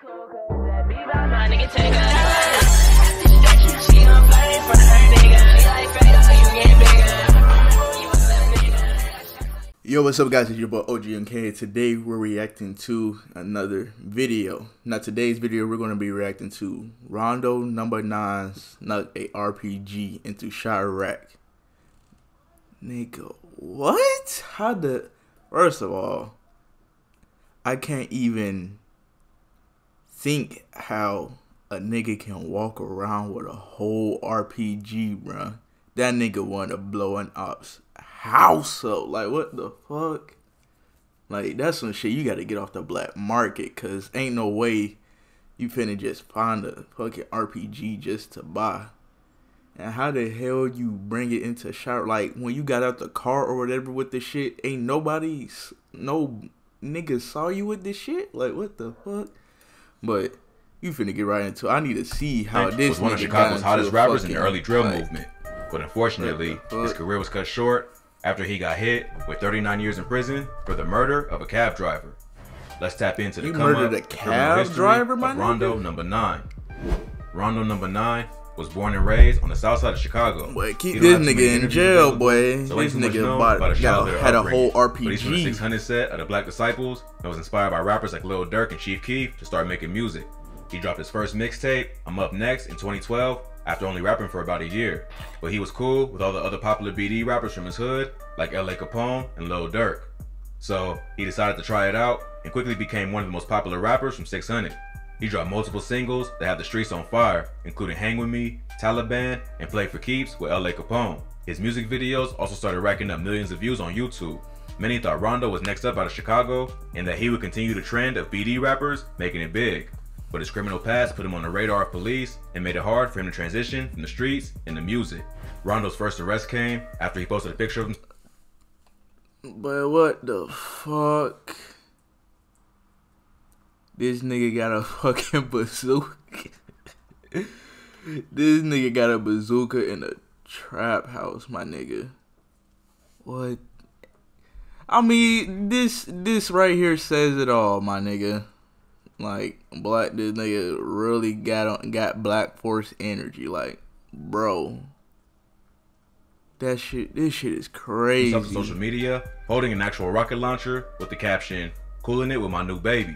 Yo, what's up guys, it's your boy OgMk. Today we're reacting to another video. Now today's video we're going to be reacting to RondoNumbaNine's Snuck a RPG into Chiraq. Nigga, what? How the... First of all, I can't even think how a nigga can walk around with a whole RPG, bruh. That nigga wanted to blow an ops house up. Like, what the fuck? Like, that's some shit you gotta get off the black market, cause ain't no way you finna just find a fucking RPG just to buy. And how the hell you bring it into Chiraq? Like, when you got out the car or whatever with this shit, ain't nobody, no niggas saw you with this shit? Like, what the fuck? But you finna get right into it. I need to see how this was one of Chicago's hottest rappers in the early drill movement. But unfortunately, his career was cut short after he got hit with 39 years in prison for the murder of a cab driver. Let's tap into the come up criminal history of RondoNumbaNine. RondoNumbaNine was born and raised on the south side of Chicago. Boy, keep this nigga in jail, boy. So this nigga had a whole RPG. But he's from the 600 set of the Black Disciples and was inspired by rappers like Lil Durk and Chief Keef to start making music. He dropped his first mixtape, I'm Up Next, in 2012, after only rapping for about a year. But he was cool with all the other popular BD rappers from his hood, like LA Capone and Lil Durk. So he decided to try it out and quickly became one of the most popular rappers from 600. He dropped multiple singles that had the streets on fire, including Hang With Me, Taliban, and Play For Keeps with LA Capone. His music videos also started racking up millions of views on YouTube. Many thought Rondo was next up out of Chicago and that he would continue the trend of BD rappers making it big. But his criminal past put him on the radar of police and made it hard for him to transition from the streets into music. Rondo's first arrest came after he posted a picture of him. But what the fuck? This nigga got a fucking bazooka. This nigga got a bazooka in a trap house, my nigga. What? I mean, this right here says it all, my nigga. Like, this nigga really got Black Force energy. Like, bro, this shit is crazy. On social media, holding an actual rocket launcher with the caption, "Cooling it with my new baby."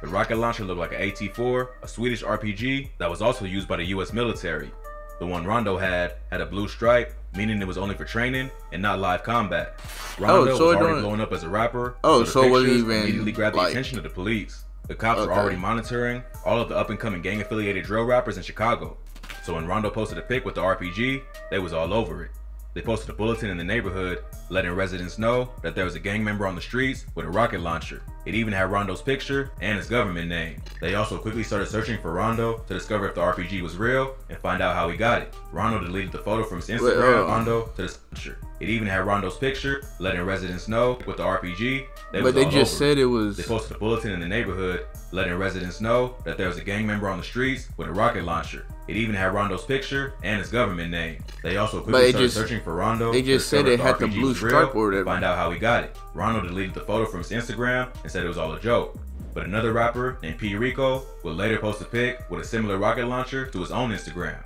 The rocket launcher looked like an AT-4, a Swedish RPG that was also used by the US military. The one Rondo had a blue stripe, meaning it was only for training and not live combat. Rondo was already blowing up as a rapper, so the pictures immediately grabbed the attention of the police. The cops were already monitoring all of the up-and-coming gang-affiliated drill rappers in Chicago. So when Rondo posted a pic with the RPG, they was all over it. They posted a bulletin in the neighborhood, letting residents know that there was a gang member on the streets with a rocket launcher. It even had Rondo's picture and his government name. They also quickly started searching for Rondo to discover if the RPG was real and find out how he got it. Rondo deleted the photo from his Instagram, Rondo to the launcher. It even had Rondo's picture, letting residents know with the RPG. They just said it was. They posted a bulletin in the neighborhood, letting residents know that there was a gang member on the streets with a rocket launcher. It even had Rondo's picture and his government name. They also quickly started searching for Rondo. They just said it had the blue stripe or whatever. Find out how he got it. Rondo deleted the photo from his Instagram and said it was all a joke. But another rapper named P. Rico would later post a pic with a similar rocket launcher to his own Instagram.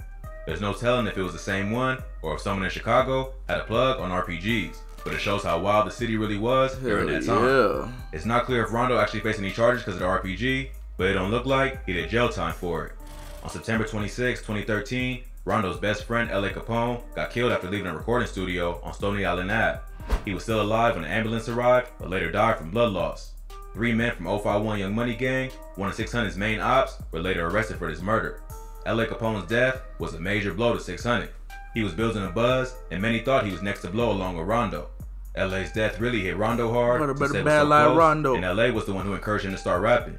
There's no telling if it was the same one or if someone in Chicago had a plug on RPGs. But it shows how wild the city really was during that time. It's not clear if Rondo actually faced any charges because of the RPG, but it don't look like he did jail time for it. On September 26, 2013, Rondo's best friend, LA Capone, got killed after leaving a recording studio on Stony Island Ave. He was still alive when the ambulance arrived, but later died from blood loss. 3 men from 051 Young Money Gang, one of 600's main ops, were later arrested for this murder. LA Capone's death was a major blow to 600. He was building a buzz, and many thought he was next to blow along with Rondo. LA's death really hit Rondo hard, since they were so close, and LA was the one who encouraged him to start rapping.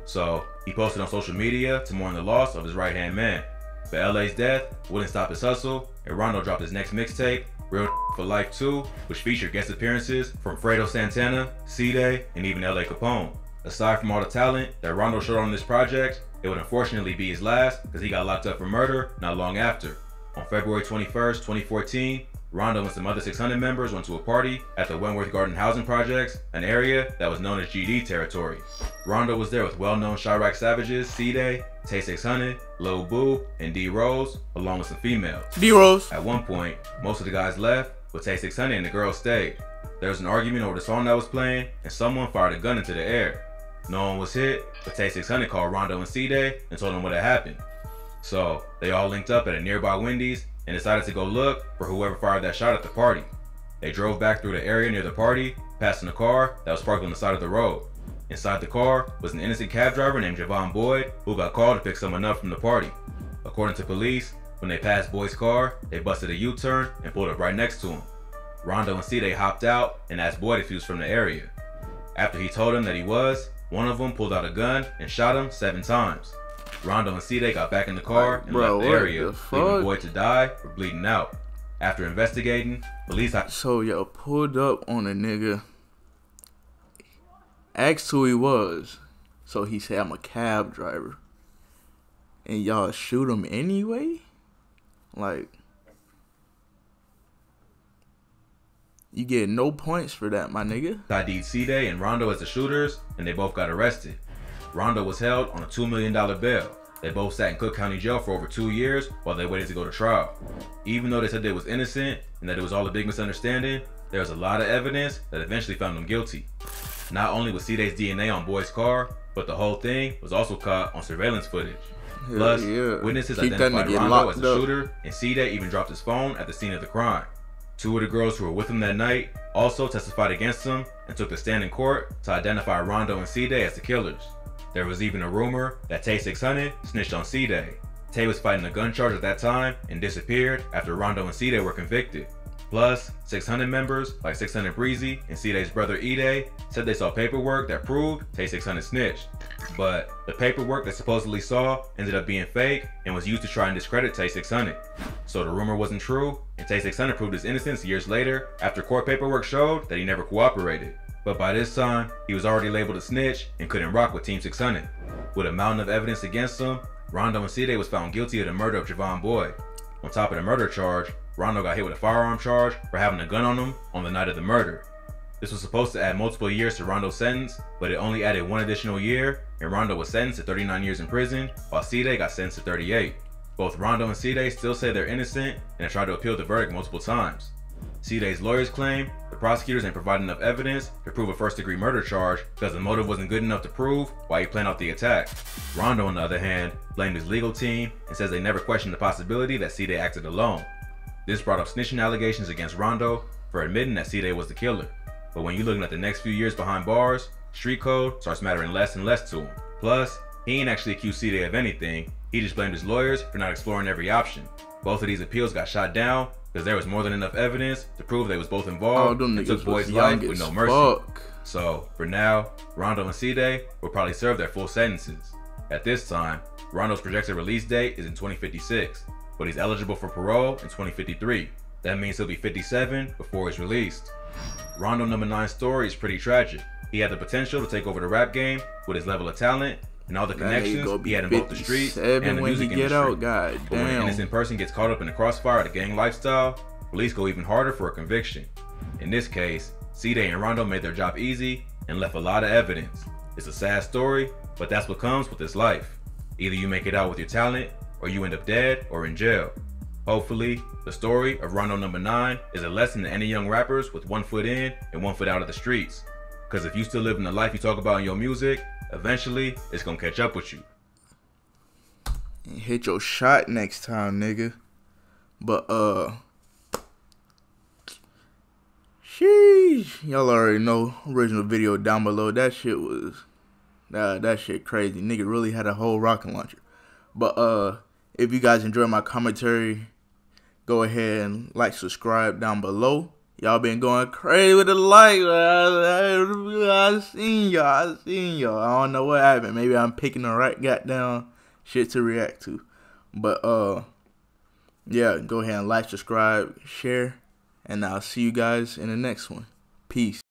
So he posted on social media to mourn the loss of his right-hand man. But LA's death wouldn't stop his hustle, and Rondo dropped his next mixtape, Real for Life 2, which featured guest appearances from Fredo Santana, C-Day, and even LA Capone. Aside from all the talent that Rondo showed on this project, it would unfortunately be his last because he got locked up for murder not long after. On February 21st, 2014, Rondo and some other 600 members went to a party at the Wentworth Garden Housing Projects, an area that was known as GD territory. Rondo was there with well-known Chiraq savages C-Day, Tay 600, Lil Boo, and D Rose, along with some females. D Rose. At one point, most of the guys left, but Tay 600 and the girls stayed. There was an argument over the song that was playing, and someone fired a gun into the air. No one was hit, but Tay 600 called Rondo and C-Day and told them what had happened. So they all linked up at a nearby Wendy's and decided to go look for whoever fired that shot at the party. They drove back through the area near the party, passing a car that was parked on the side of the road. Inside the car was an innocent cab driver named Javon Boyd, who got called to pick someone up from the party. According to police, when they passed Boyd's car, they busted a U-turn and pulled up right next to him. Rondo and C-Day hopped out and asked Boyd if he was from the area. After he told them that he was, one of them pulled out a gun and shot him 7 times. Rondo and C-Day got back in the car and left the area, leaving Boyd to die or bleeding out. After investigating, police... So y'all pulled up on a nigga, asked who he was, so he said, I'm a cab driver. And y'all shoot him anyway? Like, you get no points for that, my nigga. ID'd C-Day and Rondo as the shooters, and they both got arrested. Rondo was held on a $2 million bail. They both sat in Cook County Jail for over 2 years while they waited to go to trial. Even though they said they was innocent and that it was all a big misunderstanding, there was a lot of evidence that eventually found them guilty. Not only was C-Day's DNA on Boyd's car, but the whole thing was also caught on surveillance footage. Plus, witnesses identified Rondo as the shooter, and C-Day even dropped his phone at the scene of the crime. 2 of the girls who were with him that night also testified against him and took the stand in court to identify Rondo and C-Day as the killers. There was even a rumor that Tay 600 snitched on C-Day. Tay was fighting a gun charge at that time and disappeared after Rondo and C-Day were convicted. Plus, 600 members like 600 Breezy and C-Day's brother E-Day said they saw paperwork that proved Tay 600 snitched. But the paperwork they supposedly saw ended up being fake and was used to try and discredit Tay 600. So the rumor wasn't true, and Tay 600 proved his innocence years later after court paperwork showed that he never cooperated. But by this time, he was already labeled a snitch and couldn't rock with Team 600. With a mountain of evidence against him, Rondo and C-Day was found guilty of the murder of Javon Boyd. On top of the murder charge, Rondo got hit with a firearm charge for having a gun on him on the night of the murder. This was supposed to add multiple years to Rondo's sentence, but it only added 1 additional year, and Rondo was sentenced to 39 years in prison, while C-Day got sentenced to 38. Both Rondo and C-Day still say they're innocent and have tried to appeal the verdict multiple times. C-Day's lawyers claim the prosecutors ain't provided enough evidence to prove a first-degree murder charge because the motive wasn't good enough to prove why he planned out the attack. Rondo, on the other hand, blamed his legal team and says they never questioned the possibility that C-Day acted alone. This brought up snitching allegations against Rondo for admitting that C-Day was the killer. But when you're looking at the next few years behind bars, street code starts mattering less and less to him. Plus, he ain't actually accused C-Day of anything, he just blamed his lawyers for not exploring every option. Both of these appeals got shot down because there was more than enough evidence to prove they was both involved and took Boyd's life with no mercy. So, for now, Rondo and C-Day will probably serve their full sentences. At this time, Rondo's projected release date is in 2056, but he's eligible for parole in 2053. That means he'll be 57 before he's released. RondoNumbaNine's story is pretty tragic. He had the potential to take over the rap game with his level of talent and all the connections he had in both the streets and the music industry. But when an innocent person gets caught up in the crossfire of the gang lifestyle, police go even harder for a conviction. In this case, C-Day and Rondo made their job easy and left a lot of evidence. It's a sad story, but that's what comes with this life. Either you make it out with your talent, or you end up dead or in jail. Hopefully, the story of RondoNumbaNine is a lesson to any young rappers with 1 foot in and 1 foot out of the streets. Cause if you still live in the life you talk about in your music, eventually it's gonna catch up with you. Hit your shot next time, nigga. But sheesh, y'all already know. Original video down below. That shit was that shit crazy. Nigga really had a whole rocket launcher. But if you guys enjoy my commentary, go ahead and like, subscribe down below. Y'all been going crazy with the like. I seen y'all. I don't know what happened. Maybe I'm picking the right goddamn shit to react to. But yeah, go ahead and like, subscribe, share, and I'll see you guys in the next one. Peace.